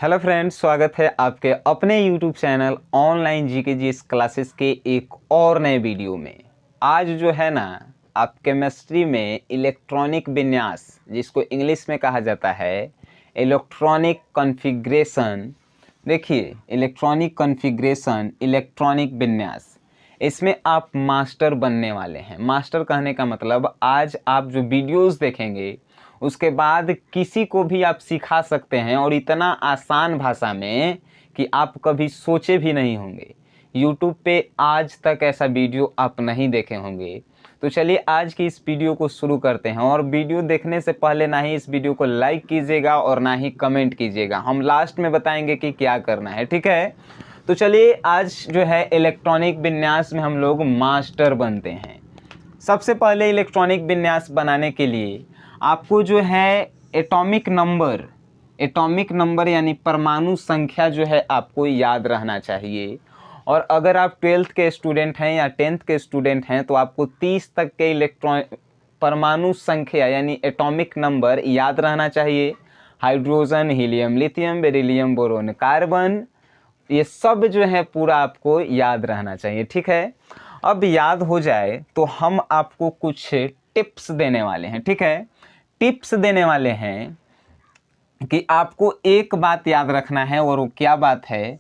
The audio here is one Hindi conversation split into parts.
हेलो फ्रेंड्स, स्वागत है आपके अपने YouTube channel online GK GS classes के एक और नए वीडियो में। आज जो है ना, आप केमिस्ट्री में इलेक्ट्रॉनिक विन्यास, जिसको इंग्लिश में कहा जाता है इलेक्ट्रॉनिक कॉन्फ़िगरेशन। देखिए, इलेक्ट्रॉनिक कॉन्फ़िगरेशन, इलेक्ट्रॉनिक विन्यास, इसमें आप मास्टर बनने वाले हैं। मास्टर कहने का मतलब आज आप जो वीडियोस देखेंगे उसके बाद किसी को भी आप सिखा सकते हैं, और इतना आसान भाषा में कि आप कभी सोचे भी नहीं होंगे। YouTube पे आज तक ऐसा वीडियो आप नहीं देखे होंगे। तो चलिए आज की इस वीडियो को शुरू करते हैं। और वीडियो देखने से पहले ना ही इस वीडियो को लाइक कीजिएगा और ना ही कमेंट कीजिएगा। हम लास्ट में बताएंगे कि क्या करना है, ठीक है। तो चलिए आज जो है इलेक्ट्रॉनिक विन्यास में हम लोग मास्टर बनते हैं। सबसे पहले इलेक्ट्रॉनिक विन्यास बनाने के लिए आपको जो है एटॉमिक नंबर यानी परमाणु संख्या जो है आपको याद रहना चाहिए। और अगर आप 12th के स्टूडेंट हैं या 10th के स्टूडेंट हैं तो आपको 30 तक के परमाणु संख्या यानी एटॉमिक नंबर याद रहना चाहिए। Hydrogen, helium, lithium, beryllium, boron, carbon, ये सब जो है पूरा आपको याद रहना चाहिए, ठीक है। अब याद हो जाए तो हम आपको कुछ टिप्स देने वाले हैं, ठीक है। टिप्स देने वाले हैं कि आपको एक बात याद रखना है, और वो क्या बात है,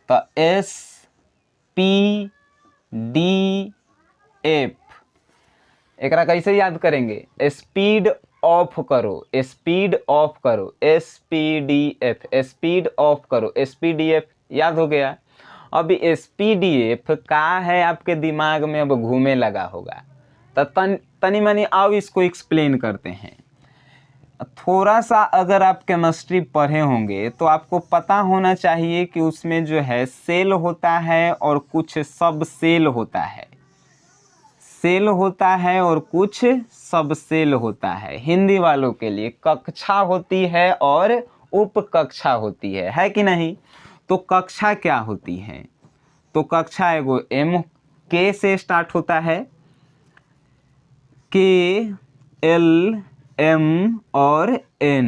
तो SPDF। एकरा कैसे याद करेंगे? स्पीड ऑफ करो, स्पीड ऑफ करो, SPDF, स्पीड ऑफ करो, SPDF याद हो गया। अब SPDF का है आपके दिमाग में अब घूमे लगा होगा, तो तनी मनी आओ इसको एक्सप्लेन करते हैं। थोड़ा सा अगर आप केमिस्ट्री पढ़े होंगे तो आपको पता होना चाहिए कि उसमें जो है सेल होता है और कुछ सब सेल होता है। सेल होता है और कुछ सब सेल होता है। हिंदी वालों के लिए कक्षा होती है और उप कक्षा होती है कि नहीं? तो कक्षा क्या होती है? तो कक्षा एगो के से स्टार्ट होता है, KL M और N,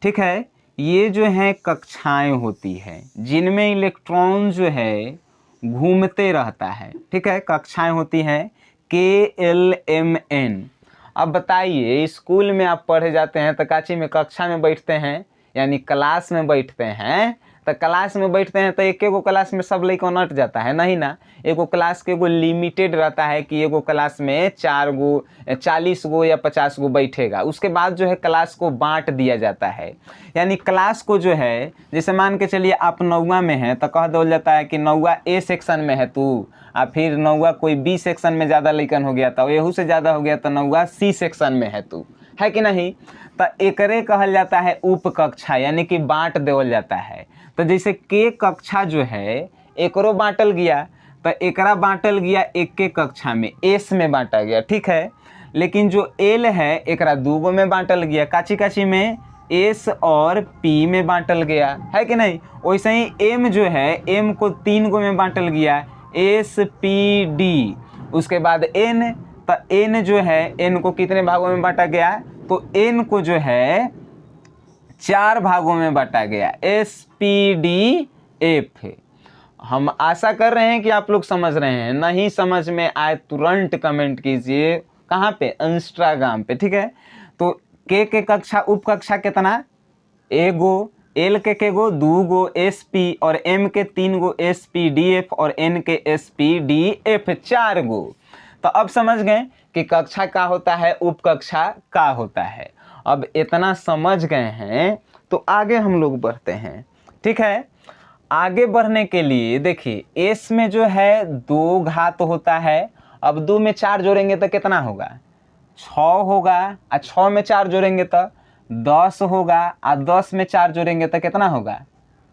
ठीक है। ये जो है कक्षाएं होती है जिनमें इलेक्ट्रॉन जो है घूमते रहता है, ठीक है। कक्षाएं होती हैं KLMN। अब बताइए, स्कूल में आप पढ़े जाते हैं तो काची में कक्षा में बैठते हैं यानी क्लास में बैठते हैं। तो क्लास में बैठते हैं तो एक एगो क्लास में सब लड़का नट जाता है, नहीं ना। एगो क्लास के एगो लिमिटेड रहता है कि एगो क्लास में 4 गो, 40 गो या 50 गो बैठेगा। उसके बाद जो है क्लास को बांट दिया जाता है। यानी क्लास को जो है, जैसे मान के चलिए आप 9वां में हैं तो कह दिया जाता है कि 9वां A सेक्शन में है तू, और फिर 9वां कोई B सेक्शन में ज़्यादा लड़कन हो गया था, यहू से ज़्यादा हो गया तो 9वां C सेक्शन में है तू, है कि नहीं। तो एकरे कहल जाता है उप कक्षा, यानी कि बांट देवल जाता है। तो जैसे के कक्षा जो है एकरो बांटल गया, तो एकरा बांटल गया एक के कक्षा में, एस में बांटा गया, ठीक है। लेकिन जो एल है एकरा 2 गो में बांटल गया, काची काची में, एस और पी में बांटल गया, है कि नहीं। वैसे ही एम जो है, एम को 3 गो में बांटल गया, SPD। उसके बाद एन, तो एन जो है, एन को कितने भागों में बांटा गया, तो एन को जो है 4 भागों में बांटा गया, SPDF। हम आशा कर रहे हैं कि आप लोग समझ रहे हैं। नहीं समझ में आए तुरंत कमेंट कीजिए, कहाँ पे? इंस्टाग्राम पे, ठीक है। तो के कक्षा उप कक्षा कितना? एगो, एल के गो 2 गो SP, और M के 3 गो SPDF, और N के SPDF 4 गो। तो अब समझ गए कि कक्षा का होता है, उप कक्षा का होता है। अब इतना समझ गए हैं तो आगे हम लोग बढ़ते हैं, ठीक है। आगे बढ़ने के लिए देखिए, एस में जो है 2 घात होता है। अब 2 में 4 जोड़ेंगे तो कितना होगा? 6 होगा। और 6 में 4 जोड़ेंगे तो 10 होगा। और 10 में 4 जोड़ेंगे तो कितना होगा?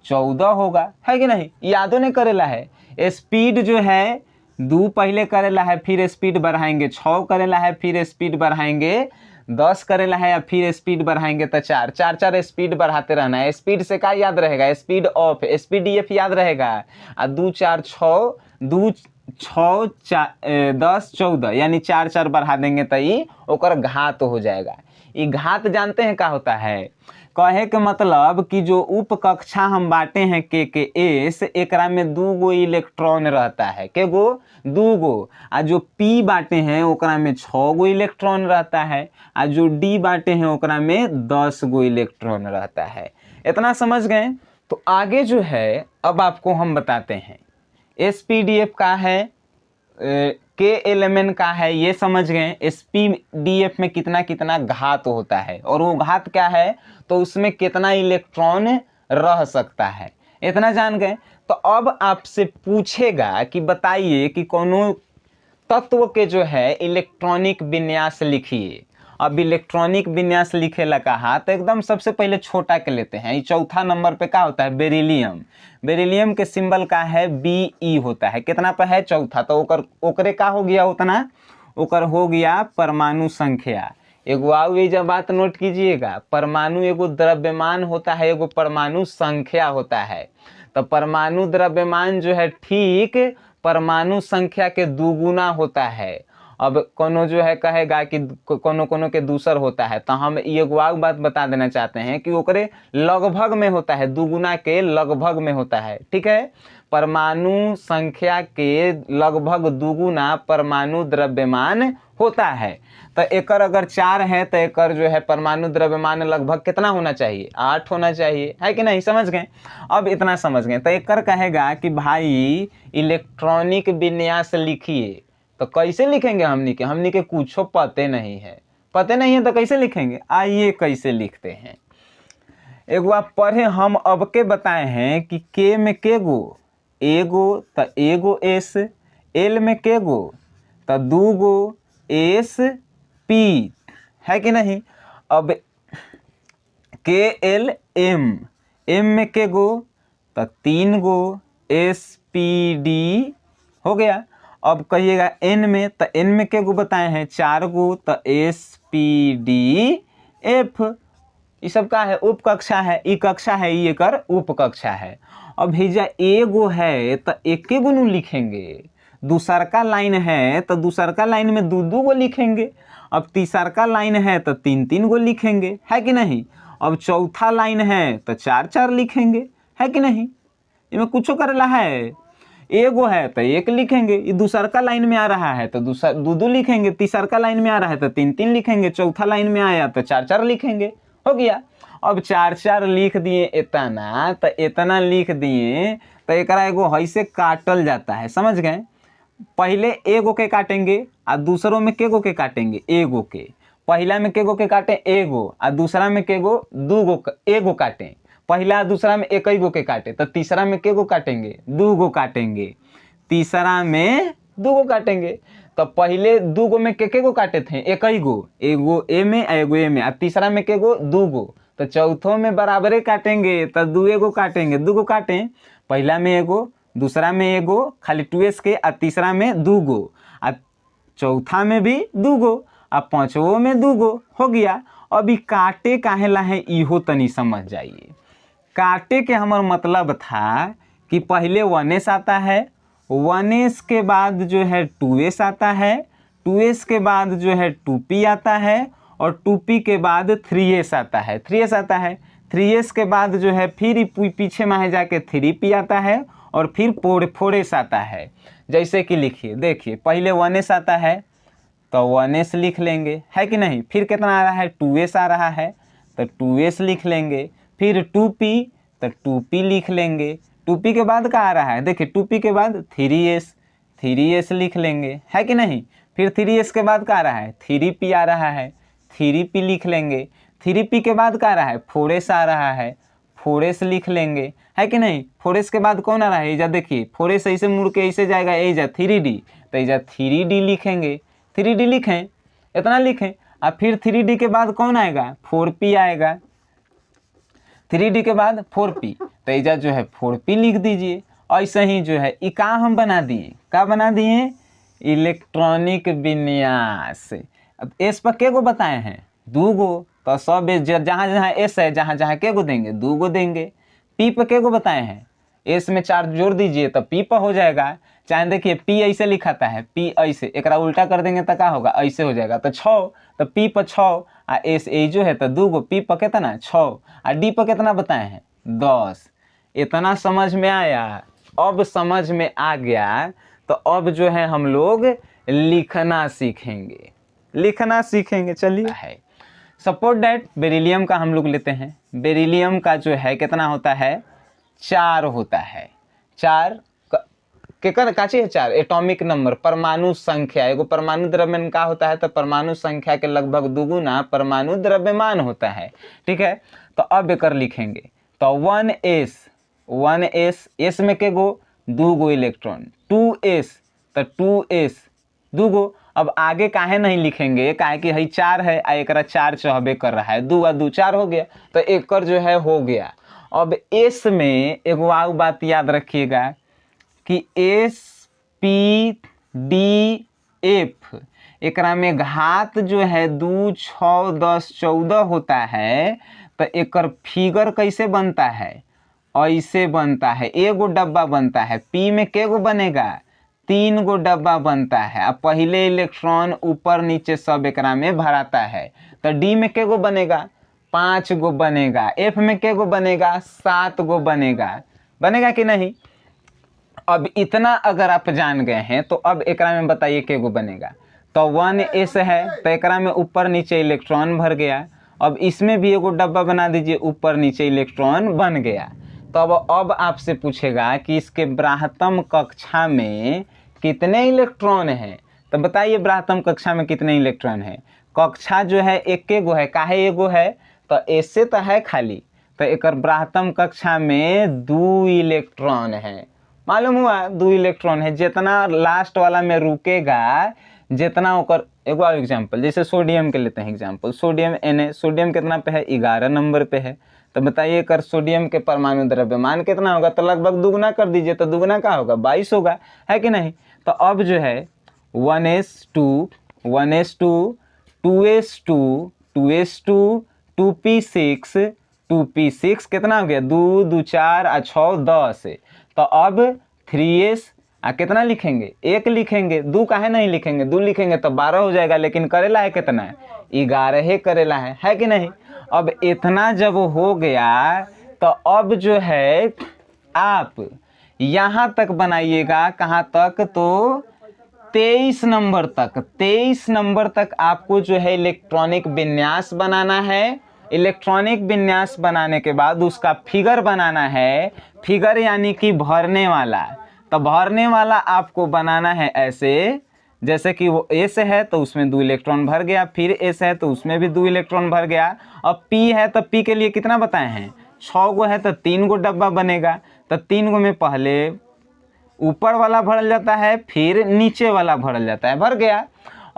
14 होगा, है कि नहीं। यादों नहीं करेला है। स्पीड जो है 2 पहले करेला है, फिर स्पीड बढ़ाएंगे, 6 करेला है, फिर स्पीड बढ़ाएंगे, 10 करेला है, फिर स्पीड बढ़ाएंगे तो 4 4 स्पीड बढ़ाते रहना है। स्पीड से क्या याद रहेगा? स्पीड ऑफ, SPDF याद रहेगा। और 2 4 6, 2 6 10 14, यानी 4 4 बढ़ा देंगे तो ये ओकर घात हो जाएगा। ये घात जानते हैं क्या होता है? कहे के मतलब कि जो उप कक्षा हम बांटे हैं के एस, एकरा में 2 गो इलेक्ट्रॉन रहता है। के गो? 2 गो। आ जो पी बांटे हैं ओकरा में 6 गो इलेक्ट्रॉन रहता है। आ जो डी बांटे हैं ओकरा में 10 गो इलेक्ट्रॉन रहता है। इतना समझ गए? तो आगे जो है अब आपको हम बताते हैं एसपीडीएफ का है, के एलिमेंट का है, ये समझ गए। एसपीडीएफ में कितना कितना घात होता है और वो घात क्या है तो उसमें कितना इलेक्ट्रॉन रह सकता है, इतना जान गए। तो अब आपसे पूछेगा कि बताइए कि कोनो तत्व के जो है इलेक्ट्रॉनिक विन्यास लिखिए। अब इलेक्ट्रॉनिक विन्यास लिखे ला कहा तो एकदम सबसे पहले छोटा के लेते हैं। ये चौथा नंबर पे क्या होता है? बेरिलियम। बेरिलियम के सिंबल का है Be होता है। कितना पे है? चौथा। तो ओकरे का हो गया उतना, ओकर हो गया परमाणु संख्या। एगो आओ ये जब बात नोट कीजिएगा, परमाणु एगो द्रव्यमान होता है, एगो परमाणु संख्या होता है। तो परमाणु द्रव्यमान जो है ठीक परमाणु संख्या के दुगुना होता है। अब कोनो जो है कहेगा कि कोनो के दूसर होता है, तो हम ये बात बता देना चाहते हैं कि ओकरे लगभग में होता है, दुगुना के लगभग में होता है। ठीक है, परमाणु संख्या के लगभग दुगुना परमाणु द्रव्यमान होता है। तो एकर अगर 4 है तो एकर जो है परमाणु द्रव्यमान लगभग कितना होना चाहिए? 8 होना चाहिए, है कि नहीं? समझ गए? अब इतना समझ गए तो एकर कहेगा कि भाई इलेक्ट्रॉनिक विन्यास लिखिए। तो कैसे लिखेंगे? हमनी के कुछ पते नहीं है, तो कैसे लिखेंगे? आइए कैसे लिखते हैं। एक बार पढ़े हम अब के बताए हैं कि के में के गो? एगो, तो एगो एस। एल में के गो? तो 2 गो एस पी, है कि नहीं? अब के एल एम, एम में के गो? तो 3 गो एस पी डी हो गया। अब कहिएगा एन में, तो एन में के गो बताए हैं? 4 गो, तो एस पी डी एफ। ये सब का है? उप कक्षा है। ई कक्षा है, ये कर उप कक्षा है। अब भेजा एगो है तो एक गो नु लिखेंगे, दूसर का लाइन है तो दूसर का लाइन में 2 गो लिखेंगे। अब तीसर का लाइन है तो 3 गो लिखेंगे, है कि नहीं? अब चौथा लाइन है तो 4 लिखेंगे, है कि नहीं? इसमें कुछ करेला है? एगो है तो 1 लिखेंगे, ये दूसर का लाइन में आ रहा है तो 2 लिखेंगे, तीसर का लाइन में आ रहा है तो 3 लिखेंगे, चौथा लाइन में आया तो 4 लिखेंगे। हो गया। अब 4 लिख दिए इतना, तो इतना लिख दिए तो एकरा एगो ऐसे काटल जाता है, समझ गए? पहले एगो के काटेंगे और दूसरों में के गो के काटेंगे? एगो के। पहला में के गो के काटे? एगो। और दूसरा में के गो? 2 गो एगो काटे। पहला दूसरा में एक ही गो के काटे, तो तीसरा में के गो काटेंगे? 2 गो काटेंगे। तीसरा में 2 गो काटेंगे। तो पहले 2 गो में के गो काटे थे? एक ही गो, एगो ए में एगो ए में। और तीसरा में के गो? 2 गो। तो चौथों में बराबरे काटेंगे, तो 2 गो काटेंगे। 2 गो काटें, पहला में एगो, दूसरा में एगो खाली 2s के, और तीसरा में 2 गो, और चौथा में भी 2 गो, और पांचवों में 2 गो। हो गया। अभी काटे काहे ला है इहो तनी समझ जाइए। काटे के हमारा मतलब था कि पहले 1s आता है, 1s के बाद जो है 2s आता है, 2s के बाद जो है 2p आता है, और 2p के बाद 3s आता है, 3s आता है। 3s के बाद जो है फिर पीछे में जाके 3p आता है, और फिर 4s आता है। जैसे कि लिखिए, देखिए पहले 1s आता है तो 1s लिख लेंगे, है कि नहीं? फिर कितना आ रहा है? 2s आ रहा है तो 2s लिख लेंगे। फिर 2p तो 2p लिख लेंगे। 2p के बाद क्या आ रहा है? देखिए 2p के बाद 3s लिख लेंगे, है कि नहीं? फिर 3s के बाद क्या आ रहा है? 3p आ रहा है, 3p लिख लेंगे। 3p के बाद क्या आ रहा है? 4s आ रहा है, 4s लिख लेंगे, है कि नहीं? 4s के बाद कौन आ रहा है? एजा देखिए 4s ऐसे मुड़ के ऐसे जाएगा, एजा 3d, तो एजा 3d लिखेंगे। 3d लिखें, इतना लिखें। और फिर 3d के बाद कौन आएगा? 4p आएगा। 3d के बाद 4p, तो एजा जो है 4p लिख दीजिए। ऐसे ही जो है का हम बना दिए, क्या बना दिए? इलेक्ट्रॉनिक विन्यास। अब एस पर के गो बताए हैं? 2 गो। तो सब जहाँ जहाँ एस है, जहाँ जहाँ के गो देंगे? 2 गो देंगे। पी पर के गो बताए हैं? एस में 4 जोड़ दीजिए तो पी पर हो जाएगा। चाहे देखिए पी ऐसे लिखाता है, पी ऐसे, एक उल्टा कर देंगे तो क्या होगा, ऐसे हो जाएगा। तो 6 तो पी पर 6 आ एस ए जो है तो 2 गो, पी पर कितना 6 आ डी पर कितना बताए हैं 10। इतना समझ में आया? अब समझ में आ गया तो अब जो है हम लोग लिखना सीखेंगे, लिखना सीखेंगे। चलिए है सपोज डैट बेरिलियम का हम लोग लेते हैं। बेरिलियम का जो है कितना होता है 4 होता है। 4 काची है 4 एटॉमिक नंबर, परमाणु संख्या। एगो परमाणु द्रव्यमान का होता है तो परमाणु संख्या के लगभग दुगुना परमाणु द्रव्यमान होता है। ठीक है, तो अब एक लिखेंगे तो 1s एस में के गो 2 गो इलेक्ट्रॉन, 2s तो 2s 2 गो। अब आगे काहे नहीं लिखेंगे, काहे कि हई 4 है आ एक 4 चहबे कर रहा है, 2 आ 2 4 हो गया तो एक जो है हो गया। अब एस में एगो और बात याद रखिएगा कि एस पी डी एफ एकरा में घात जो है 2 6 10 14 होता है। तो एकर फिगर कैसे बनता है, ऐसे बनता है। एगो डब्बा बनता है, पी में के गो बनेगा 3 गो डब्बा बनता है। अब पहले इलेक्ट्रॉन ऊपर नीचे सब एकरा में भराता है। तो डी में के गो बनेगा 5 गो बनेगा। एफ में के गो बनेगा 7 गो बनेगा। बनेगा कि नहीं? अब इतना अगर आप जान गए हैं तो अब एकरा में बताइए के गो बनेगा। तो 1s है तो एकरा में ऊपर नीचे इलेक्ट्रॉन भर गया। अब इसमें भी एगो डब्बा बना दीजिए, ऊपर नीचे इलेक्ट्रॉन बन गया। तो अब आपसे पूछेगा कि इसके ब्राह्मतम कक्षा में कितने इलेक्ट्रॉन हैं। तो बताइए ब्राह्मतम कक्षा में कितने इलेक्ट्रॉन हैं। कक्षा जो है एक गो है, काहे एगो है तो ऐसे तो है खाली, तो एक ब्राह्मतम कक्षा में 2 इलेक्ट्रॉन है। मालूम हुआ 2 इलेक्ट्रॉन है। जितना लास्ट वाला में रुकेगा जितना ओकर, एगो एग्जाम्पल जैसे सोडियम के लेते हैं एग्जाम्पल, सोडियम Na, सोडियम कितना पे है 11 नंबर पे है। तो बताइए कर सोडियम के परमाणु द्रव्यमान कितना होगा, तो लगभग दुगुना कर दीजिए तो दुगुना का होगा 22 होगा, है कि नहीं। तो अब जो है 1s2 2s2 2p6 कितना हो गया 2 2 4 आ 6 10। तो अब 3s कितना लिखेंगे 1 लिखेंगे, 2 काहे नहीं लिखेंगे, 2 लिखेंगे तो 12 हो जाएगा। लेकिन करेला है कितना है 11 करेला है कि नहीं। अब इतना जब हो गया तो अब जो है आप यहाँ तक बनाइएगा, कहाँ तक तो 23 नंबर तक। 23 नंबर तक आपको जो है इलेक्ट्रॉनिक विन्यास बनाना है। इलेक्ट्रॉनिक विन्यास बनाने के बाद उसका फिगर बनाना है। फिगर यानी कि भरने वाला। तो भरने वाला आपको बनाना है ऐसे, जैसे कि वो एस है तो उसमें 2 इलेक्ट्रॉन भर गया, फिर एस है तो उसमें भी 2 इलेक्ट्रॉन भर गया। अब पी है तो पी के लिए कितना बताए हैं 6 गो है तो 3 गो डब्बा बनेगा। तो 3 गो में पहले ऊपर वाला भरल जाता है, फिर नीचे वाला भरल जाता है, भर गया।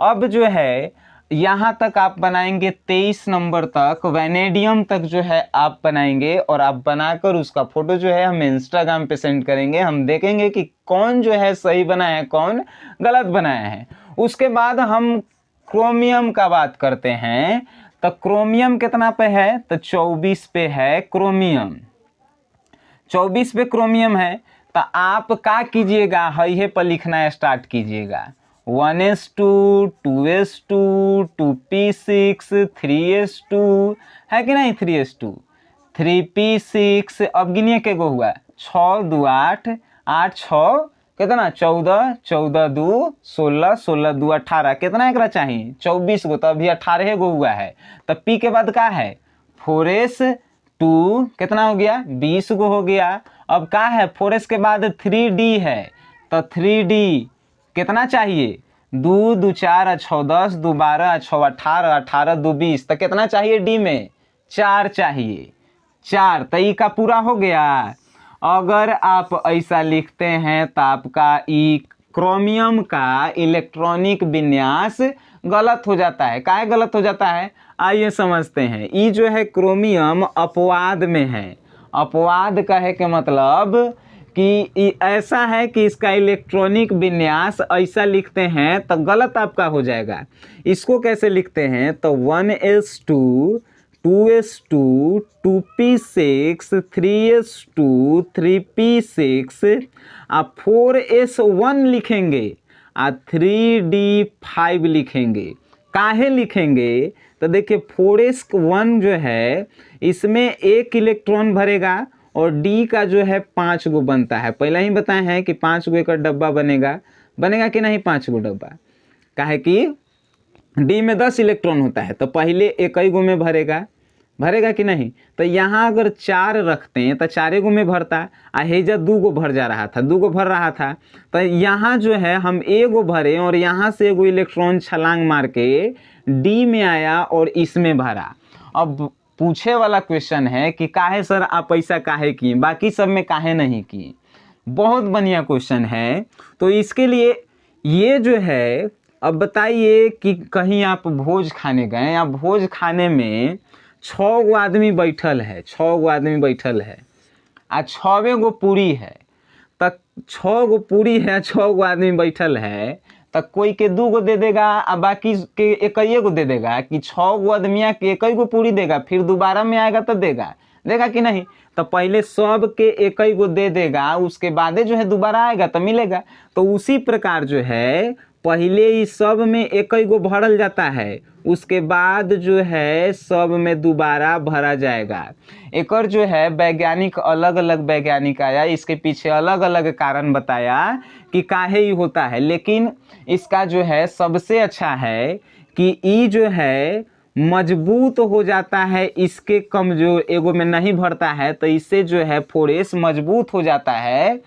अब जो है यहाँ तक आप बनाएंगे 23 नंबर तक, वैनेडियम तक जो है आप बनाएंगे। और आप बनाकर उसका फोटो जो है हम इंस्टाग्राम पे सेंड करेंगे। हम देखेंगे कि कौन जो है सही बनाया है, कौन गलत बनाया है। उसके बाद हम क्रोमियम का बात करते हैं। तो क्रोमियम कितना पे है तो 24 पे है क्रोमियम, 24 पे क्रोमियम है। तो आप क्या कीजिएगा, है पर लिखना स्टार्ट कीजिएगा। 1s2 2s2 2p6 3s2 है कि नहीं, 3s2 3p6। अब गिनिए के गो हुआ 6 2 8 8 6 कितना 14 14 2 16 16 2 18 कितना एकरा चाहिए 24 गो। तो अभी 18 गो हुआ है। तो p के बाद क्या है 4s2 कितना हो गया 20 गो हो गया। अब क्या है 4s के बाद 3d है। तो 3d कितना चाहिए 2 2 4 6 10 2 12 6 18 18 2 20। तो कितना चाहिए डी में 4 चाहिए, 4। तो ई का पूरा हो गया। अगर आप ऐसा लिखते हैं तो आपका ई क्रोमियम का इलेक्ट्रॉनिक विन्यास गलत हो जाता है। काहे गलत हो जाता है आइए समझते हैं। ई जो है क्रोमियम अपवाद में है। अपवाद कहे के मतलब कि ऐसा है कि इसका इलेक्ट्रॉनिक विन्यास ऐसा लिखते हैं तो गलत आपका हो जाएगा। इसको कैसे लिखते हैं तो 1s2 2s2 2p6 3s2 3p6 आप 4s1 लिखेंगे और 3d5 लिखेंगे। काहे लिखेंगे तो देखिए 4s1 जो है इसमें एक इलेक्ट्रॉन भरेगा और डी का जो है 5 गो बनता है। पहले ही बताए हैं कि 5 गो एक डब्बा बनेगा कि नहीं 5 गो डब्बा, काहे कि डी में 10 इलेक्ट्रॉन होता है तो पहले एक ही गो में भरेगा कि नहीं। तो यहाँ अगर 4 रखते हैं तो 4 गो में भरता, हेजा 2 गो भर जा रहा था, 2 गो भर रहा था। तो यहाँ जो है हम एगो भरे और यहाँ से एगो इलेक्ट्रॉन छलांग मार के डी में आया और इसमें भरा। अब पूछे वाला क्वेश्चन है कि काहे सर आप ऐसा काहे किए, बाकी सब में काहे नहीं किए। बहुत बढ़िया क्वेश्चन है। तो इसके लिए ये जो है, अब बताइए कि कहीं आप भोज खाने गए, आप भोज खाने में 6 गो आदमी बैठल है, 6 गो आदमी बैठल है आ 6 गो पूरी है। तक 6 गो पूरी है, 6 गो आदमी बैठल है, तक कोई के 2 गो दे देगा और बाकी के एक गो दे देगा कि 6 गो आदमिया के एक गो पूरी देगा, फिर दोबारा में आएगा तो देगा कि नहीं। तो पहले सब के एक गो दे देगा, उसके बाद जो है दोबारा आएगा तो मिलेगा। तो उसी प्रकार जो है पहले ही सब में एक गो भरल जाता है, उसके बाद जो है सब में दोबारा भरा जाएगा। एक और जो है वैज्ञानिक अलग अलग वैज्ञानिक आया, इसके पीछे अलग अलग कारण बताया कि काहे ही होता है। लेकिन इसका जो है सबसे अच्छा है कि ई जो है मजबूत हो जाता है, इसके कमजोर एगो में नहीं भरता है तो इससे जो है 4s मजबूत हो जाता है।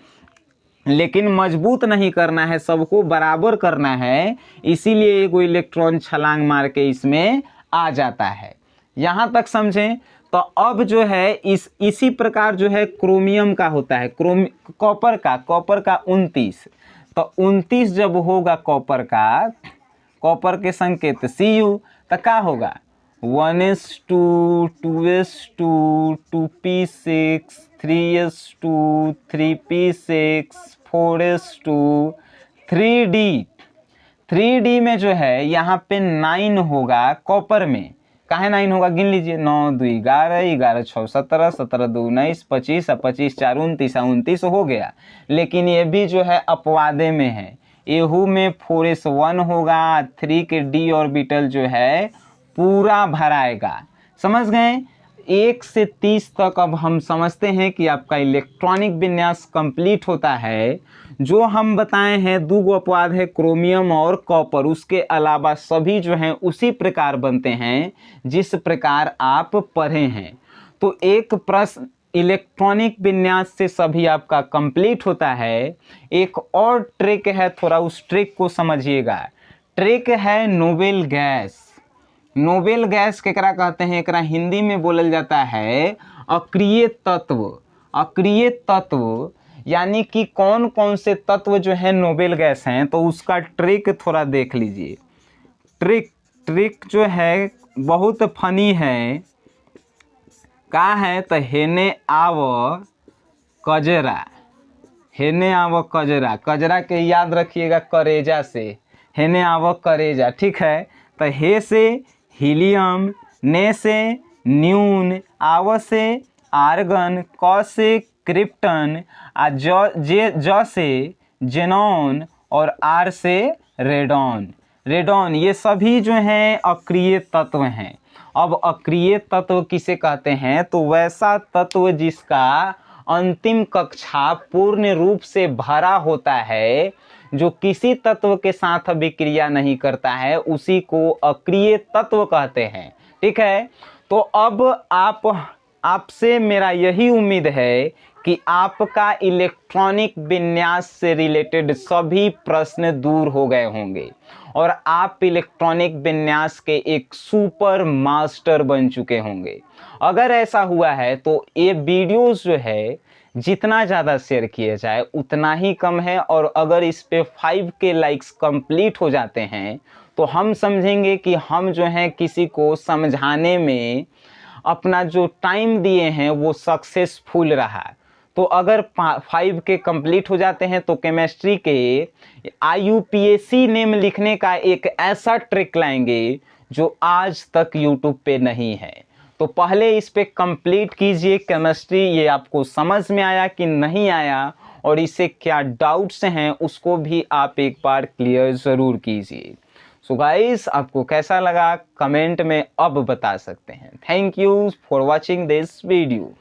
लेकिन मजबूत नहीं करना है, सबको बराबर करना है, इसीलिए एगो इलेक्ट्रॉन छलांग मार के इसमें आ जाता है। यहाँ तक समझें। तो अब जो है इसी प्रकार जो है क्रोमियम का होता है, कॉपर का 29। तो 29 जब होगा कॉपर के संकेत Cu, तो क्या होगा 1s2 2s2 2p6 3s2 3p6 4s2 3d में जो है यहाँ पे 9 होगा कॉपर में। काहे 9 होगा गिन लीजिए, 9 2 11 11 6 17 17 2 19 25 25 4 29 29 हो गया। लेकिन ये भी जो है अपवादे में है, एहू में 4s1 होगा, 3 के डी ऑर्बिटल जो है पूरा भराएगा। समझ गए। 1 से 30 तक अब हम समझते हैं कि आपका इलेक्ट्रॉनिक विन्यास कंप्लीट होता है। जो हम बताए हैं 2 गो अपवाद है क्रोमियम और कॉपर, उसके अलावा सभी जो हैं उसी प्रकार बनते हैं जिस प्रकार आप पढ़े हैं। तो एक प्रश्न इलेक्ट्रॉनिक विन्यास से सभी आपका कंप्लीट होता है। एक और ट्रिक है, थोड़ा उस ट्रिक को समझिएगा। ट्रिक है नोबेल गैस। नोबेल गैस केकरा कहते हैं, एकरा हिंदी में बोलल जाता है अक्रिय तत्व। अक्रिय तत्व यानी कि कौन कौन से तत्व जो है नोबेल गैस हैं, तो उसका ट्रिक थोड़ा देख लीजिए। ट्रिक जो है बहुत फनी है। का है तो हेने आव कजरा, हेने आव कजरा, कजरा के याद रखिएगा करेजा से, हेने आव करेजा, ठीक है। तो हे से हीलियम, ने से न्यून, आव से आर्गन, क से क्रिप्टन, ज से जेनॉन और आर से रेडॉन। ये सभी जो हैं अक्रिय तत्व हैं। अब अक्रिय तत्व किसे कहते हैं, तो वैसा तत्व जिसका अंतिम कक्षा पूर्ण रूप से भरा होता है, जो किसी तत्व के साथ अभिक्रिया नहीं करता है, उसी को अक्रिय तत्व कहते हैं। ठीक है। तो अब आपसे मेरा यही उम्मीद है कि आपका इलेक्ट्रॉनिक विन्यास से रिलेटेड सभी प्रश्न दूर हो गए होंगे और आप इलेक्ट्रॉनिक विन्यास के एक सुपर मास्टर बन चुके होंगे। अगर ऐसा हुआ है तो ये वीडियोस जो है जितना ज़्यादा शेयर किए जाए उतना ही कम है, और अगर इस पे 5K लाइक्स कंप्लीट हो जाते हैं तो हम समझेंगे कि हम जो हैं किसी को समझाने में अपना जो टाइम दिए हैं वो सक्सेसफुल रहा। तो अगर 5K कंप्लीट हो जाते हैं तो केमिस्ट्री के IUPAC नेम लिखने का एक ऐसा ट्रिक लाएंगे जो आज तक यूट्यूब पे नहीं है। तो पहले इस पे कंप्लीट कीजिए केमिस्ट्री, ये आपको समझ में आया कि नहीं आया, और इससे क्या डाउट्स हैं उसको भी आप एक बार क्लियर ज़रूर कीजिए। सो गाइस, आपको कैसा लगा कमेंट में अब बता सकते हैं। Thank you for watching this video.